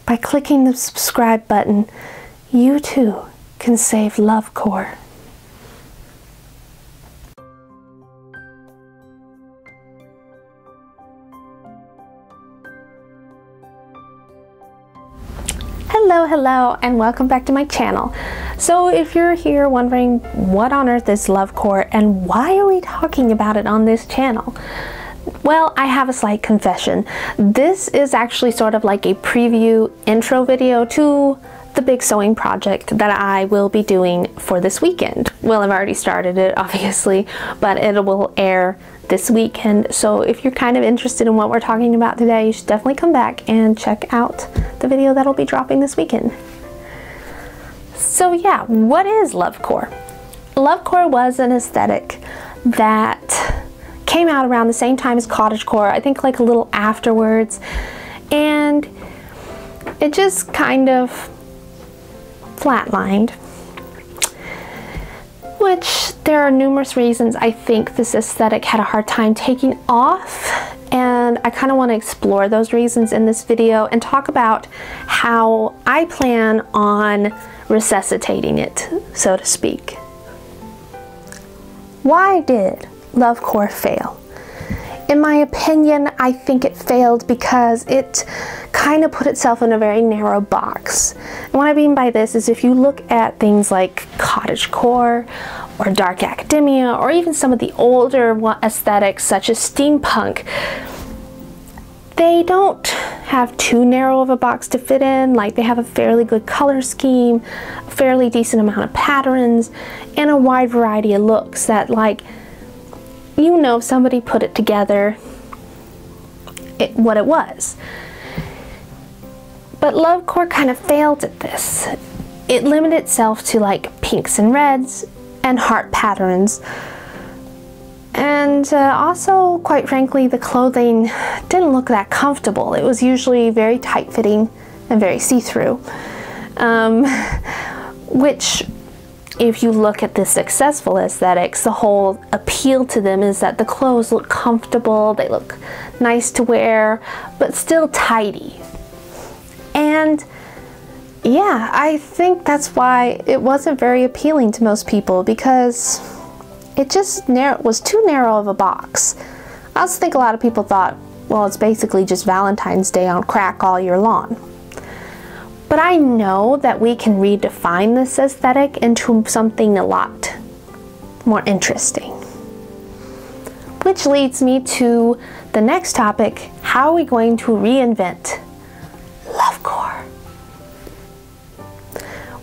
by clicking the subscribe button, you too can save LoveCore. Hello, and welcome back to my channel. So if you're here wondering what on earth is LoveCore and why are we talking about it on this channel? Well, I have a slight confession. This is actually sort of like a preview intro video to the big sewing project that I will be doing for this weekend. Well, I've already started it, obviously, but it will air this weekend. So if you're kind of interested in what we're talking about today, you should definitely come back and check out the video that'll be dropping this weekend. So yeah, what is LoveCore? LoveCore was an aesthetic that came out around the same time as cottagecore, I think like a little afterwards, and it just kind of flatlined, which there are numerous reasons I think this aesthetic had a hard time taking off, and I kind of want to explore those reasons in this video and talk about how I plan on resuscitating it, so to speak. Why did LoveCore fail? In my opinion, I think it failed because it kind of put itself in a very narrow box. And what I mean by this is if you look at things like cottagecore or dark academia or even some of the older aesthetics such as steampunk, they don't have too narrow of a box to fit in. Like, they have a fairly good color scheme, a fairly decent amount of patterns, and a wide variety of looks that, like, you know, somebody put it together, what it was. But LoveCore kind of failed at this. It limited itself to like pinks and reds and heart patterns. And also, quite frankly, the clothing didn't look that comfortable. It was usually very tight-fitting and very see-through. Which, if you look at the successful aesthetics, the whole appeal to them is that the clothes look comfortable, they look nice to wear, but still tidy. And yeah, I think that's why it wasn't very appealing to most people, because it just was too narrow of a box. I also think a lot of people thought, well, it's basically just Valentine's Day on crack all year long. But I know that we can redefine this aesthetic into something a lot more interesting. Which leads me to the next topic: how are we going to reinvent LoveCore?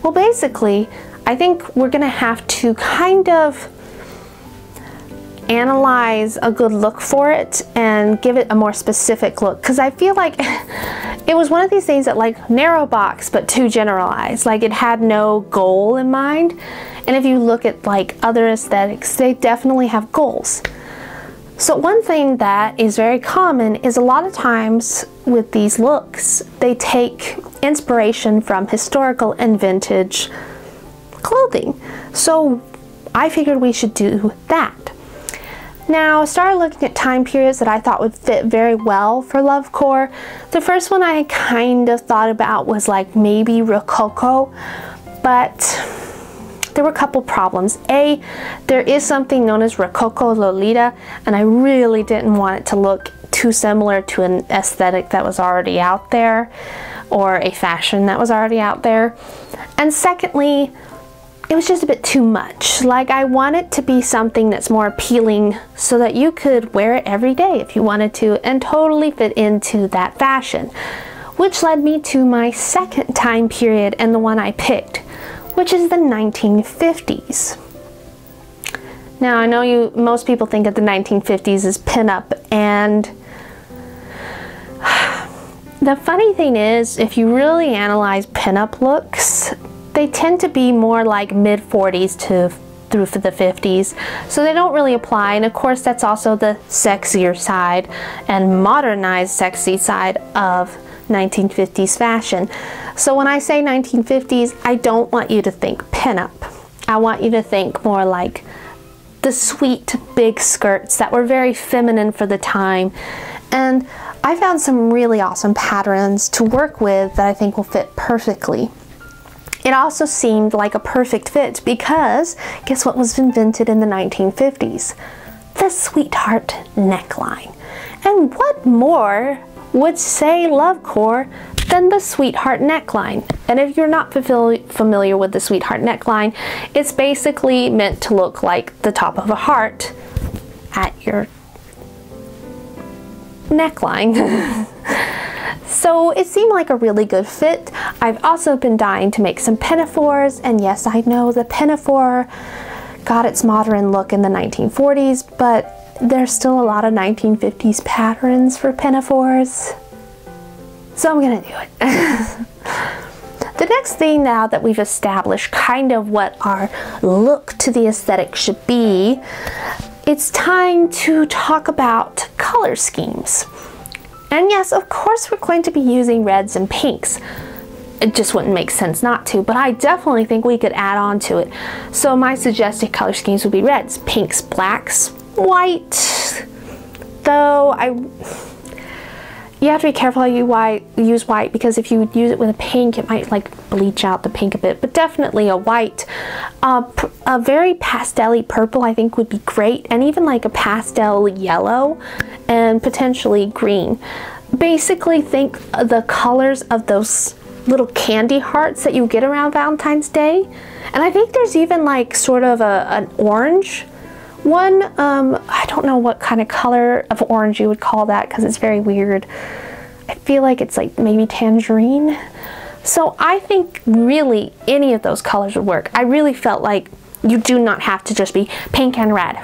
Well, basically, I think we're gonna have to kind of analyze a good look for it and give it a more specific look, because I feel like it was one of these things that, like, narrow box but too generalized. Like, it had no goal in mind. And if you look at like other aesthetics, they definitely have goals. So one thing that is very common is a lot of times with these looks, they take inspiration from historical and vintage clothing. So I figured we should do that. Now, I started looking at time periods that I thought would fit very well for LoveCore. The first one I kind of thought about was like maybe Rococo, but there were a couple problems. A, there is something known as Rococo Lolita, and I really didn't want it to look too similar to an aesthetic that was already out there, or a fashion that was already out there. And secondly, it was just a bit too much. Like, I want it to be something that's more appealing so that you could wear it every day if you wanted to and totally fit into that fashion. Which led me to my second time period, and the one I picked, which is the 1950s. Now, I know most people think of the 1950s as pinup, and the funny thing is, if you really analyze pinup looks, they tend to be more like mid-40s through the 50s, so they don't really apply. And of course, that's also the sexier side and modernized sexy side of 1950s fashion. So when I say 1950s, I don't want you to think pinup. I want you to think more like the sweet big skirts that were very feminine for the time. And I found some really awesome patterns to work with that I think will fit perfectly. It also seemed like a perfect fit because guess what was invented in the 1950s? The sweetheart neckline. And what more would say LoveCore than the sweetheart neckline? And if you're not familiar with the sweetheart neckline, it's basically meant to look like the top of a heart at your neckline. So it seemed like a really good fit. I've also been dying to make some pinafores, and yes, I know the pinafore got its modern look in the 1940s, but there's still a lot of 1950s patterns for pinafores. So I'm gonna do it. The next thing, now that we've established kind of what our look to the aesthetic should be, it's time to talk about color schemes. And yes, of course we're going to be using reds and pinks. It just wouldn't make sense not to, but I definitely think we could add on to it. So my suggested color schemes would be reds, pinks, blacks, white. Though you have to be careful how you use white, because if you use it with a pink, it might like bleach out the pink a bit, but definitely a white. A very pastel-y purple I think would be great, and even like a pastel yellow and potentially green. Basically think the colors of those little candy hearts that you get around Valentine's Day. And I think there's even like sort of an orange one. I don't know what kind of color of orange you would call that because it's very weird. I feel like it's like maybe tangerine. So I think really any of those colors would work. I really felt like you do not have to just be pink and red.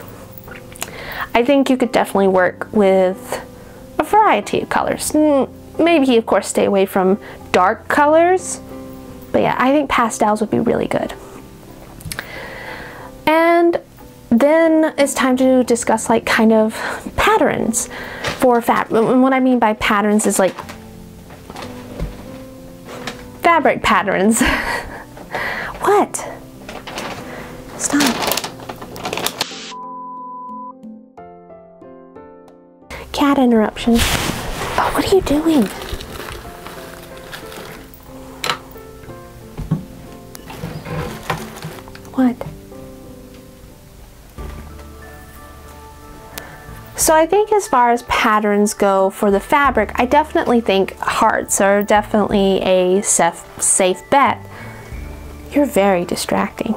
I think you could definitely work with a variety of colors. Maybe of course stay away from dark colors, but yeah, I think pastels would be really good. And then it's time to discuss like kind of patterns for fabric. And what I mean by patterns is like fabric patterns. What? Stop. Cat interruption. Oh, what are you doing? What? So I think as far as patterns go for the fabric, I definitely think hearts are definitely a safe bet. You're very distracting.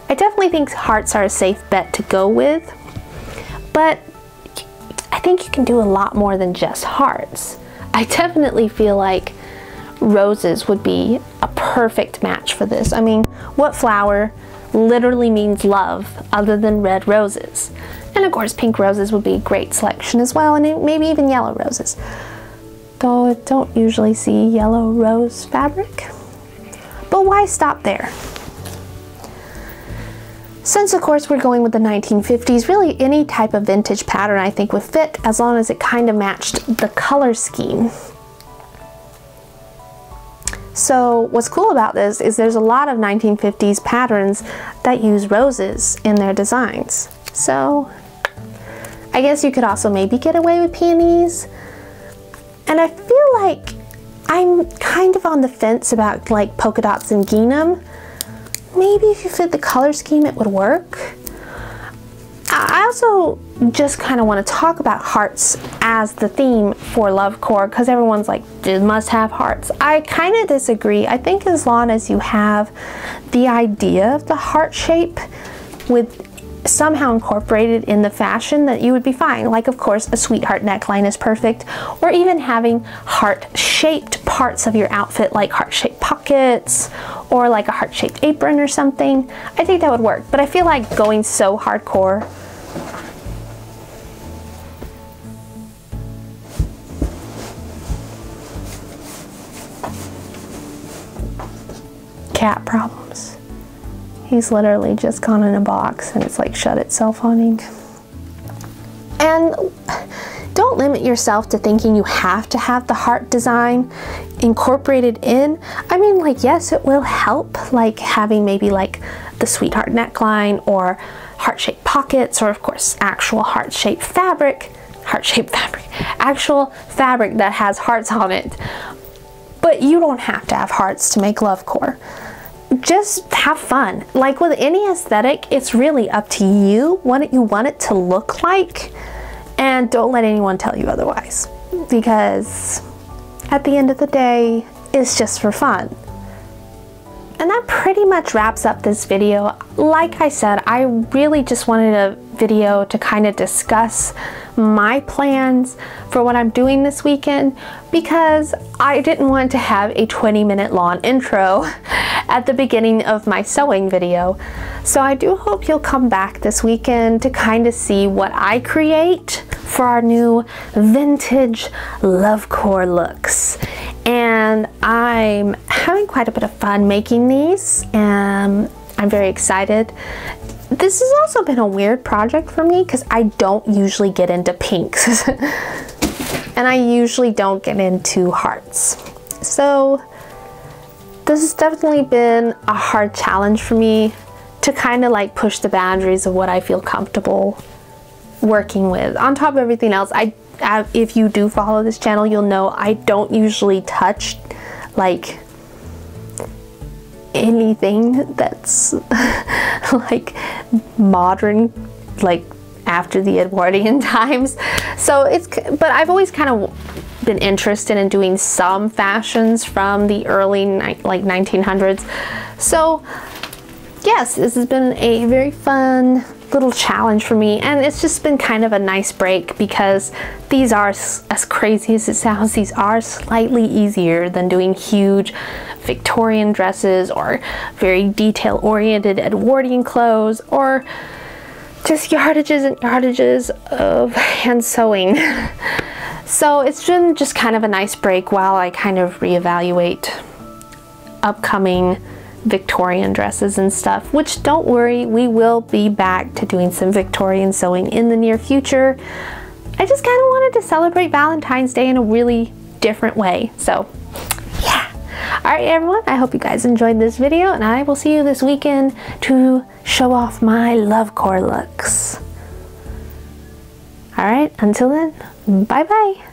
I definitely think hearts are a safe bet to go with, but I think you can do a lot more than just hearts. I definitely feel like roses would be a perfect match for this. I mean, what flower literally means love other than red roses? And of course pink roses would be a great selection as well, and maybe even yellow roses, though I don't usually see yellow rose fabric. But why stop there? Since of course we're going with the 1950s, really any type of vintage pattern I think would fit, as long as it kind of matched the color scheme. So what's cool about this is there's a lot of 1950s patterns that use roses in their designs. So I guess you could also maybe get away with peonies. And I feel like I'm kind of on the fence about like polka dots and gingham. Maybe if you fit the color scheme it would work. I also just kind of want to talk about hearts as the theme for LoveCore, because everyone's like, it must have hearts. I kind of disagree. I think as long as you have the idea of the heart shape with somehow incorporated in the fashion, that you would be fine. Like of course a sweetheart neckline is perfect, or even having heart-shaped parts of your outfit like heart-shaped pockets or like a heart-shaped apron or something. I think that would work, but I feel like going so hardcore. Cat problems. He's literally just gone in a box and it's like shut itself on him. And don't limit yourself to thinking you have to have the heart design incorporated in. I mean, like, yes, it will help, like having maybe like the sweetheart neckline or heart-shaped pockets, or of course actual heart-shaped fabric. heart-shaped fabric, actual fabric that has hearts on it. But you don't have to have hearts to make LoveCore. Just have fun. Like with any aesthetic, it's really up to you what you want it to look like, and don't let anyone tell you otherwise, because at the end of the day, it's just for fun. And that pretty much wraps up this video. Like I said, I really just wanted a video to kind of discuss my plans for what I'm doing this weekend, because I didn't want to have a 20-minute long intro at the beginning of my sewing video. So I do hope you'll come back this weekend to kind of see what I create for our new vintage LoveCore looks. And I'm having quite a bit of fun making these, and I'm very excited. This has also been a weird project for me because I don't usually get into pinks and I usually don't get into hearts. So this has definitely been a hard challenge for me to kind of like push the boundaries of what I feel comfortable working with. On top of everything else, if you do follow this channel, you'll know I don't usually touch like anything that's like modern, like after the Edwardian times. So but I've always kind of been interested in doing some fashions from the early like 1900s. So yes, this has been a very fun little challenge for me, and it's just been kind of a nice break, because these are, as crazy as it sounds, these are slightly easier than doing huge Victorian dresses or very detail-oriented Edwardian clothes, or just yardages and yardages of hand sewing. So it's been just kind of a nice break while I kind of reevaluate upcoming Victorian dresses and stuff, which, don't worry, we will be back to doing some Victorian sewing in the near future. I just kind of wanted to celebrate Valentine's Day in a really different way. So yeah. Alright everyone, I hope you guys enjoyed this video, and I will see you this weekend to show off my LoveCore looks. Alright, until then, bye bye.